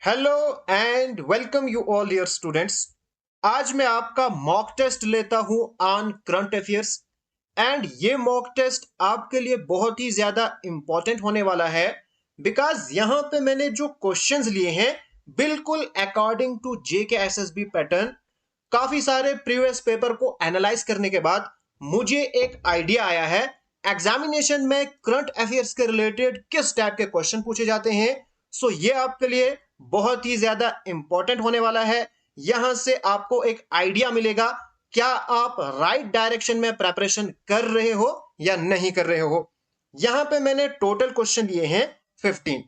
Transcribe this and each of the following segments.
Hello and welcome you all dear students. आज मैं आपका मॉक टेस्ट लेता हूं ऑन करंट अफेयर्स एंड ये मॉक टेस्ट आपके लिए बहुत ही ज्यादा इंपॉर्टेंट होने वाला है बिकॉज यहां पे मैंने जो क्वेश्चंस लिए हैं बिल्कुल according to JK SSB pattern. काफी सारे प्रीवियस पेपर को एनालाइज करने के बाद मुझे एक आइडिया आया है एग्जामिनेशन में करंट अफेयर्स के रिलेटेड किस टाइप के क्वेश्चन पूछे जाते हैं। सो ये आपके लिए बहुत ही ज्यादा इंपॉर्टेंट होने वाला है। यहां से आपको एक आइडिया मिलेगा क्या आप राइट डायरेक्शन में प्रेपरेशन कर रहे हो या नहीं कर रहे हो। यहां पे मैंने टोटल क्वेश्चन लिए हैं 15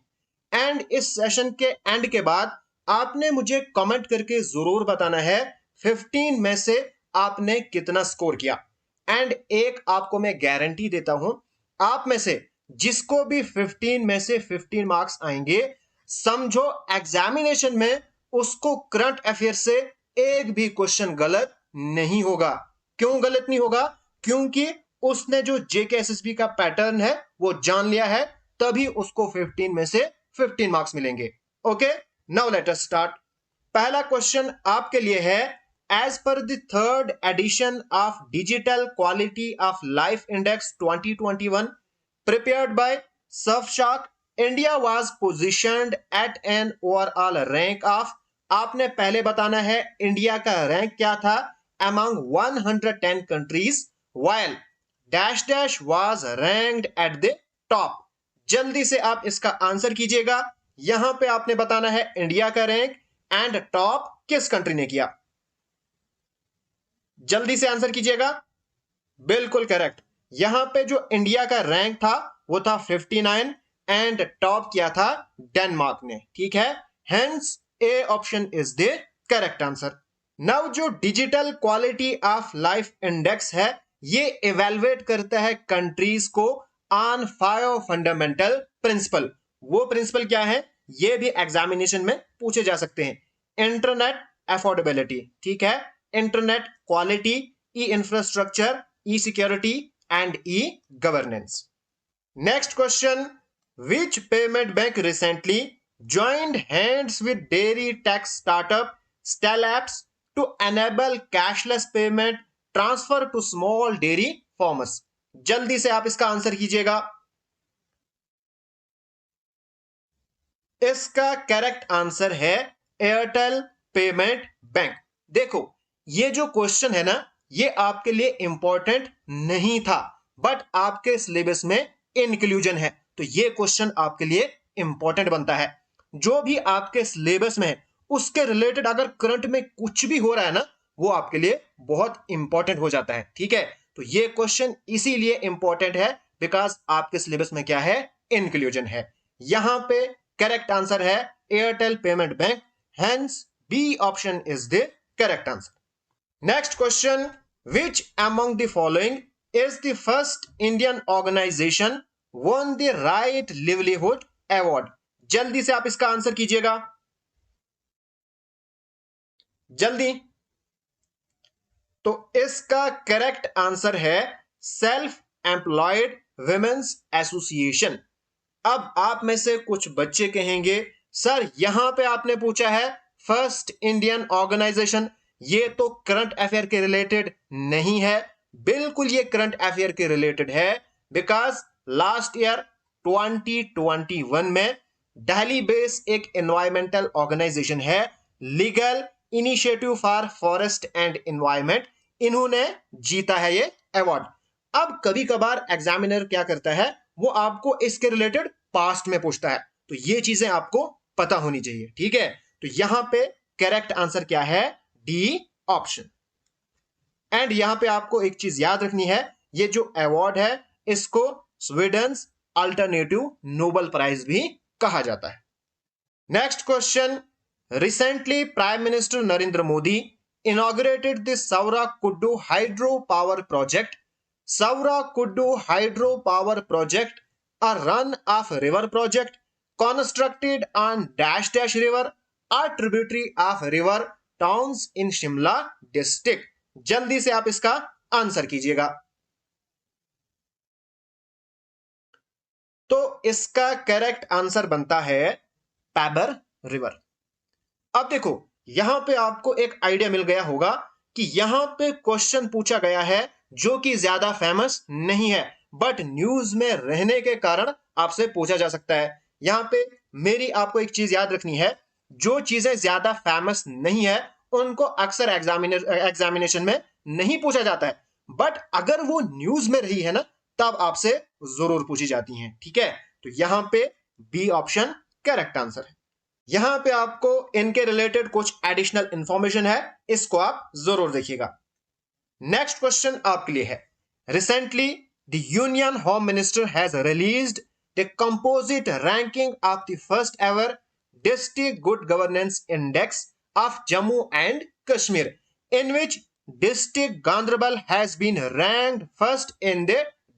एंड इस सेशन के एंड के बाद आपने मुझे कमेंट करके जरूर बताना है 15 में से आपने कितना स्कोर किया। एंड एक आपको मैं गारंटी देता हूं, आप में से जिसको भी 15 में से 15 मार्क्स आएंगे, समझो एग्जामिनेशन में उसको करंट अफेयर से एक भी क्वेश्चन गलत नहीं होगा। क्यों गलत नहीं होगा? क्योंकि उसने जो जेकेएसएसबी का पैटर्न है वो जान लिया है, तभी उसको 15 में से 15 मार्क्स मिलेंगे। Okay, now let us start. पहला क्वेश्चन आपके लिए है, as per the third edition of digital quality of life index 2021 prepared by Surfshark, India was positioned at an overall rank of, आपने पहले बताना है इंडिया का रैंक क्या था among 110 countries while dash dash was ranked at the top। जल्दी से आप इसका आंसर कीजिएगा। यहां पे आपने बताना है इंडिया का रैंक एंड टॉप किस कंट्री ने किया। जल्दी से आंसर कीजिएगा। बिल्कुल करेक्ट। यहां पे जो इंडिया का रैंक था वो था 59 एंड टॉप किया था डेनमार्क ने। ठीक है, hence A option is the correct answer. Now जो digital quality of life index है ये इवेलुएट करता है कंट्रीज को ऑन 5 फंडामेंटल प्रिंसिपल। वो प्रिंसिपल क्या है ये भी एग्जामिनेशन में पूछे जा सकते हैं। इंटरनेट अफोर्डेबिलिटी, ठीक है, internet quality, E infrastructure, e-security and e-governance. Next question, which payment bank recently joined hands with dairy tax startup Stellapps to enable cashless payment transfer to small dairy farmers? जल्दी से आप इसका answer कीजिएगा। इसका correct answer है Airtel payment bank. देखो ये जो क्वेश्चन है ना ये आपके लिए इंपॉर्टेंट नहीं था बट आपके सिलेबस में इंक्लूजन है, तो ये क्वेश्चन आपके लिए इंपॉर्टेंट बनता है। जो भी आपके सिलेबस में है उसके रिलेटेड अगर करंट में कुछ भी हो रहा है ना वो आपके लिए बहुत इंपॉर्टेंट हो जाता है। ठीक है, तो ये क्वेश्चन इसीलिए इंपॉर्टेंट है बिकॉज आपके सिलेबस में क्या है, इंक्लूजन है। यहां पे करेक्ट आंसर है Airtel payment bank, hence b option is the correct answer. Next question, which among the following is the first Indian organization won the right livelihood award? जल्दी से आप इसका आंसर कीजिएगा, जल्दी। तो इसका करेक्ट आंसर है सेल्फ एम्प्लॉयड विमेन्स एसोसिएशन। अब आप में से कुछ बच्चे कहेंगे सर यहां पे आपने पूछा है फर्स्ट इंडियन ऑर्गेनाइजेशन, ये तो करंट अफेयर के रिलेटेड नहीं है। बिल्कुल ये करंट अफेयर के रिलेटेड है बिकॉज लास्ट ईयर 2021 में दिल्ली बेस्ड एक एनवायरमेंटल ऑर्गेनाइजेशन है legal initiative for forest and environment, इन्होंने जीता है ये अवार्ड। अब कभी कभार एग्जामिनर क्या करता है वो आपको इसके रिलेटेड पास्ट में पूछता है, तो ये चीजें आपको पता होनी चाहिए। ठीक है, तो यहां पे करेक्ट आंसर क्या है, डी ऑप्शन। एंड यहां पे आपको एक चीज याद रखनी है, ये जो अवार्ड है इसको स्वीडन अल्टरनेटिव नोबेल प्राइज भी कहा जाता है। Next question, recently prime minister Narendra Modi inaugurated the Saura Kuddu hydro power project. Saura Kuddu hydro power project, a run of river project constructed on dash dash river, a tributary of river towns in Shimla district. जल्दी से आप इसका answer कीजिएगा। तो इसका correct answer बनता है पैबर river. अब देखो, यहां पे आपको एक आइडिया मिल गया होगा कि यहां पे क्वेश्चन पूछा गया है जो कि ज्यादा फेमस नहीं है, बट न्यूज में रहने के कारण आपसे पूछा जा सकता है। यहां पे मेरी आपको एक चीज याद रखनी है, जो चीजें ज्यादा फेमस नहीं है उनको अक्सर एग्जामिनेशन में नहीं पूछा जाता है, बट अगर वो न्यूज में रही है ना, तब आपसे जरूर पूछी जाती हैं। ठीक है, तो यहां पे बी ऑप्शन करेक्ट आंसर है। यहां पे आपको इनके रिलेटेड कुछ एडिशनल इंफॉर्मेशन है, इसको आप जरूर देखिएगा। नेक्स्ट क्वेश्चन आपके लिए है, recently the union home minister has released the composite ranking of the first ever district good governance index of Jammu and Kashmir, in which district Ganderbal has been ranked first in the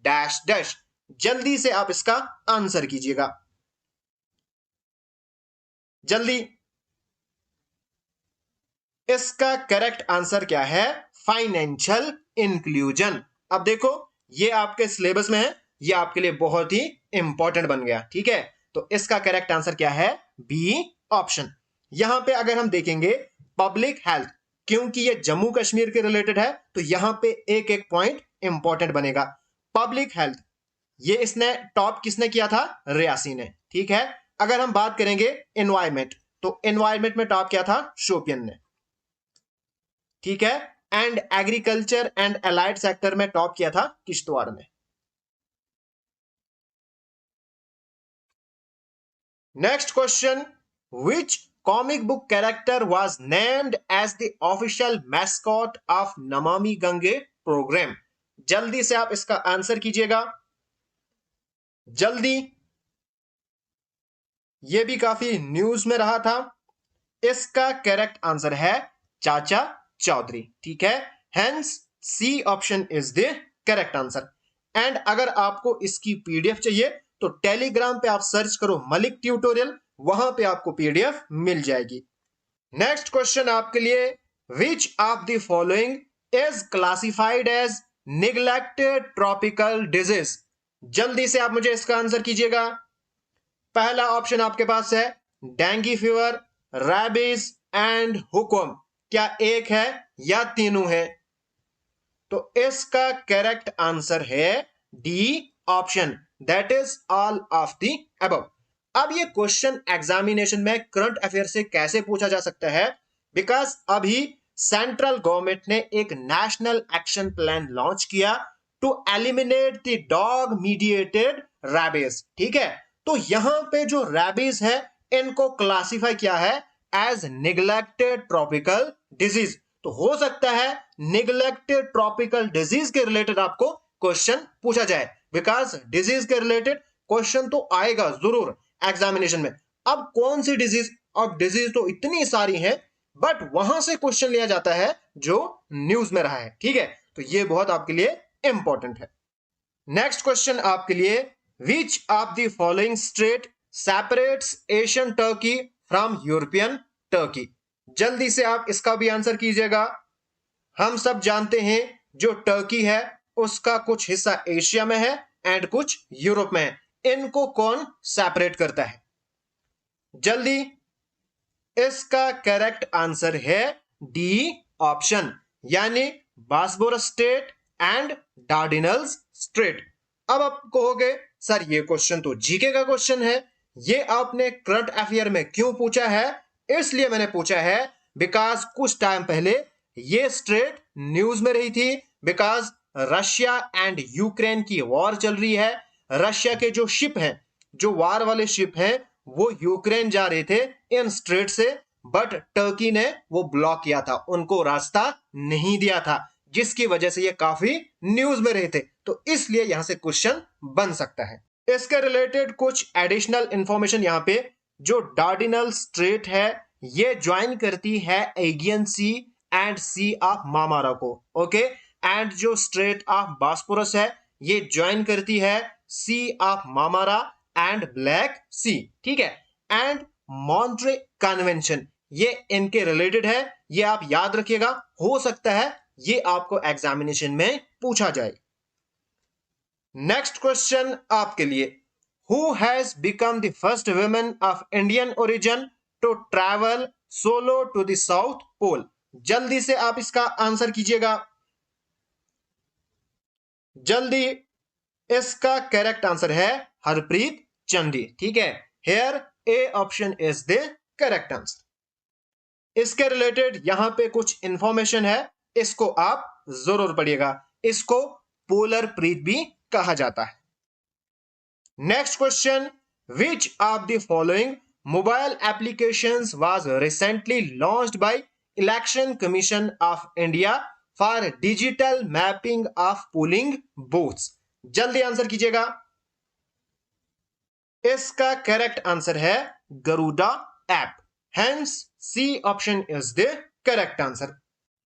dash dash. जल्दी से आप इसका answer कीजिएगा, जल्दी। इसका correct answer क्या है? Financial inclusion. अब देखो, ये आपके सिलेबस में है, ये आपके लिए बहुत ही इंपॉर्टेंट बन गया। ठीक है, तो इसका करेक्ट आंसर क्या है? B option. यहां पे अगर हम देखेंगे पब्लिक हेल्थ, क्योंकि ये जम्मू कश्मीर के रिलेटेड है, तो यहां पे एक एक पॉइंट इंपॉर्टेंट बनेगा। पब्लिक हेल्थ, ये इसने टॉप किसने किया था? रियासी ने। ठीक है, अगर हम बात करेंगे एनवायरमेंट, तो एनवायरमेंट में टॉप किया था शोपियन ने। ठीक है, and agriculture and allied sector में टॉप किया था किश्तवाड़ ने। Next question, which comic book character was named as the official mascot of Namami Gange programme? जल्दी से आप इसका आंसर कीजिएगा, जल्दी। यह भी काफी न्यूज में रहा था। इसका करेक्ट आंसर है चाचा चौधरी। ठीक है, hence c option is the correct answer. And अगर आपको इसकी पीडीएफ चाहिए तो टेलीग्राम पे आप सर्च करो मलिक ट्यूटोरियल, वहां पे आपको पीडीएफ मिल जाएगी। नेक्स्ट क्वेश्चन आपके लिए, which of the following is classified as neglected tropical disease? जल्दी से आप मुझे इसका आंसर कीजिएगा। पहला ऑप्शन आपके पास है डेंगू फीवर, रैबीज एंड हुकुम। क्या एक है या तीनों है? तो इसका करेक्ट आंसर है D option, that is all of the above. अब ये क्वेश्चन एग्जामिनेशन में करंट अफेयर से कैसे पूछा जा सकता है? बिकॉज अभी सेंट्रल गवर्नमेंट ने एक नेशनल एक्शन प्लान लॉन्च किया to eliminate the dog mediated rabies. ठीक है, तो यहां पे जो रैबीज है इनको क्लासिफाई किया है एज निग्लेक्टेड ट्रॉपिकल डिजीज। तो हो सकता है निग्लेक्टेड ट्रॉपिकल डिजीज के रिलेटेड आपको क्वेश्चन पूछा जाए, बिकॉज डिजीज के रिलेटेड क्वेश्चन तो आएगा जरूर एग्जामिनेशन में। अब कौन सी डिजीज? अब डिजीज तो इतनी सारी हैं, बट वहां से क्वेश्चन लिया जाता है जो न्यूज में रहा है। ठीक है, तो ये बहुत आपके लिए इंपॉर्टेंट है। नेक्स्ट क्वेश्चन आपके लिए, which of the following state separates Asian Turkey from European Turkey? जल्दी से आप इसका भी आंसर कीजिएगा। हम सब जानते हैं जो टर्की है उसका कुछ हिस्सा एशिया में है एंड कुछ यूरोप में है, इनको कौन सेपरेट करता है? जल्दी, इसका करेक्ट आंसर है डी ऑप्शन, यानी बास्बोरस स्टेट एंड डार्डिनल्स स्ट्रेट। अब आप कहोगे सर ये क्वेश्चन तो जीके का क्वेश्चन है, ये आपने करंट अफेयर में क्यों पूछा है? इसलिए मैंने पूछा है बिकॉज कुछ टाइम पहले ये स्ट्रेट न्यूज में रही थी, बिकॉज रशिया एंड यूक्रेन की वॉर चल रही है। रशिया के जो शिप हैं, जो वार वाले शिप हैं, वो यूक्रेन जा रहे थे इन स्ट्रेट से, बट टर्की ने वो ब्लॉक किया था, उनको रास्ता नहीं दिया था, जिसकी वजह से ये काफी न्यूज में रहे थे। तो इसलिए यहां से क्वेश्चन बन सकता है। इसके रिलेटेड कुछ एडिशनल इंफॉर्मेशन यहाँ पे, जो डार्डिनल स्ट्रेट है ये ज्वाइन करती है Aegean sea and sea of Marmara को। ओके, एंड जो स्ट्रेट ऑफ बास्पोरस है ये ज्वाइन करती है sea of Marmara and Black Sea. ठीक है, एंड मॉन्ट्रे कन्वेंशन ये इनके रिलेटेड है, ये आप याद रखिएगा, हो सकता है ये आपको एग्जामिनेशन में पूछा जाए। नेक्स्ट क्वेश्चन आपके लिए, who has become the first women of Indian origin to travel solo to the south pole. जल्दी से आप इसका आंसर कीजिएगा, जल्दी। इसका करेक्ट आंसर है हरप्रीत चंडी। ठीक है, here a option is the correct answer. इसके रिलेटेड यहां पे कुछ इंफॉर्मेशन है, इसको आप जरूर पढ़िएगा। इसको पोलर प्रीत भी कहा जाता है। Next question, which of the following mobile applications was recently launched by election commission of India for digital mapping of polling booths. जल्दी आंसर कीजिएगा। इसका करेक्ट आंसर है Garuda app, hence c option is the correct answer.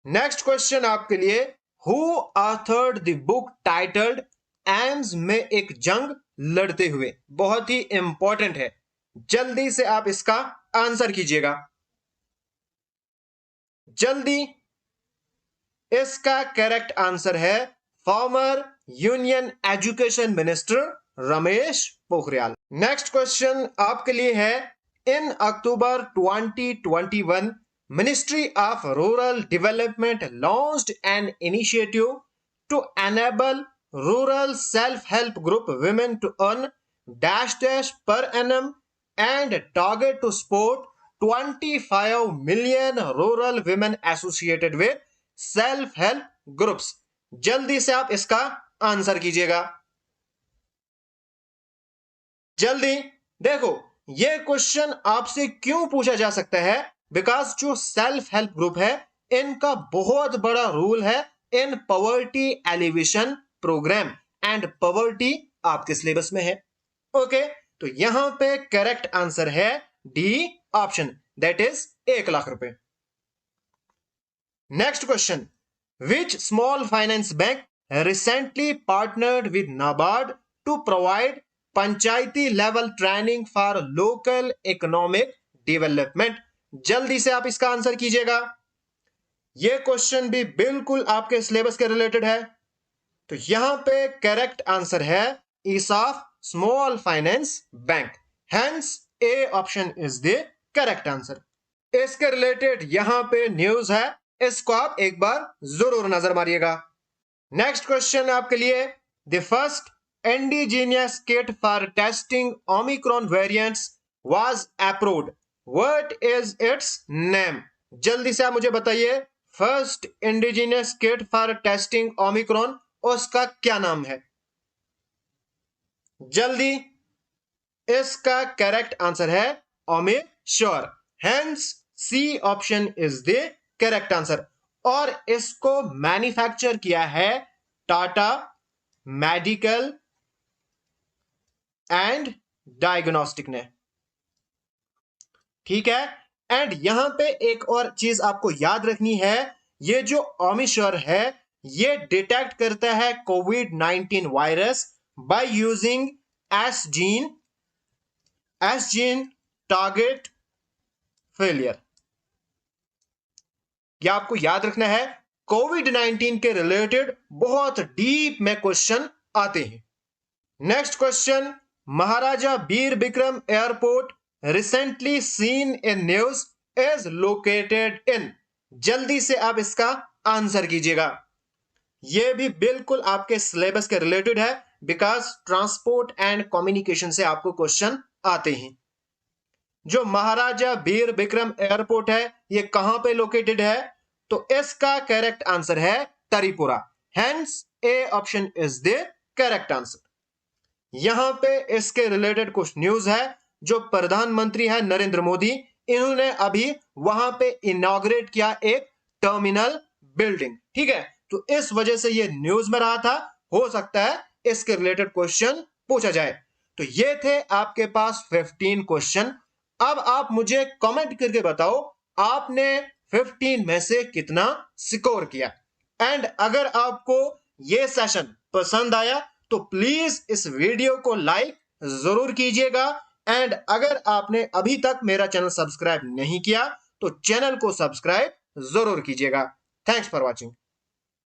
Next question आपके लिए, who authored the book titled AIIMS में एक जंग लड़ते हुए। बहुत ही इंपॉर्टेंट है, जल्दी से आप इसका आंसर कीजिएगा, जल्दी। इसका करेक्ट आंसर है former union education minister Ramesh Pokhriyal. Next question आपके लिए है, in October 2021 ministry of rural development launched an initiative to enable rural self help group women to earn dash dash per annum and target to support 25 million rural women associated with self help groups। जल्दी से आप इसका answer कीजिएगा, जल्दी। देखो, यह question आपसे क्यों पूछा जा सकता है, बिकॉज जो सेल्फ हेल्प ग्रुप है इनका बहुत बड़ा रोल है in poverty alleviation programme, and poverty आपके सिलेबस में है। ओके, तो यहां पे करेक्ट आंसर है D option, that is 1 lakh रुपए। Next question, which small finance bank recently partnered with NABARD to provide panchayati level training for local economic development. जल्दी से आप इसका आंसर कीजिएगा, यह क्वेश्चन भी बिल्कुल आपके सिलेबस के रिलेटेड है। तो यहां पे करेक्ट आंसर है ESAF small finance bank, hence A option is the correct answer. इसके रिलेटेड यहां पे न्यूज है, इसको आप एक बार जरूर नजर मारिएगा। नेक्स्ट क्वेश्चन आपके लिए, the first indigenous kit for testing omicron variants was approved, what is its name. जल्दी से आप मुझे बताइए, first indigenous kit for testing omicron, उसका क्या नाम है, जल्दी। इसका करेक्ट आंसर है OmiSure, hence c option is the correct answer. और इसको मैन्युफैक्चर किया है टाटा मेडिकल एंड डायग्नोस्टिक ने। ठीक है, एंड यहां पे एक और चीज आपको याद रखनी है, ये जो ओमिश्योर है ये डिटेक्ट करता है कोविड-19 virus by using S gene target failure. यह आपको याद रखना है, कोविड-19 के रिलेटेड बहुत डीप में क्वेश्चन आते हैं। Next question, Maharaja Bir Bikram airport recently seen in news is located in. जल्दी से आप इसका आंसर कीजिएगा, यह भी बिल्कुल आपके सिलेबस के रिलेटेड है, बिकॉज ट्रांसपोर्ट एंड कम्युनिकेशन से आपको क्वेश्चन आते हैं। जो महाराजा बीर बिक्रम एयरपोर्ट है ये कहां पे लोकेटेड है, तो इसका करेक्ट आंसर है Tripura, hence A option is the correct answer. यहां पे इसके रिलेटेड कुछ न्यूज है, जो प्रधानमंत्री है नरेंद्र मोदी, इन्होंने अभी वहां पे इनॉग्रेट किया एक टर्मिनल बिल्डिंग। ठीक है, तो इस वजह से ये न्यूज में रहा था, हो सकता है इसके रिलेटेड क्वेश्चन पूछा जाए। तो ये थे आपके पास 15 क्वेश्चन। अब आप मुझे कमेंट करके बताओ आपने 15 में से कितना स्कोर किया, एंड अगर आपको ये सेशन पसंद आया तो प्लीज इस वीडियो को लाइक जरूर कीजिएगा, एंड अगर आपने अभी तक मेरा चैनल सब्सक्राइब नहीं किया तो चैनल को सब्सक्राइब जरूर कीजिएगा। Thanks for watching.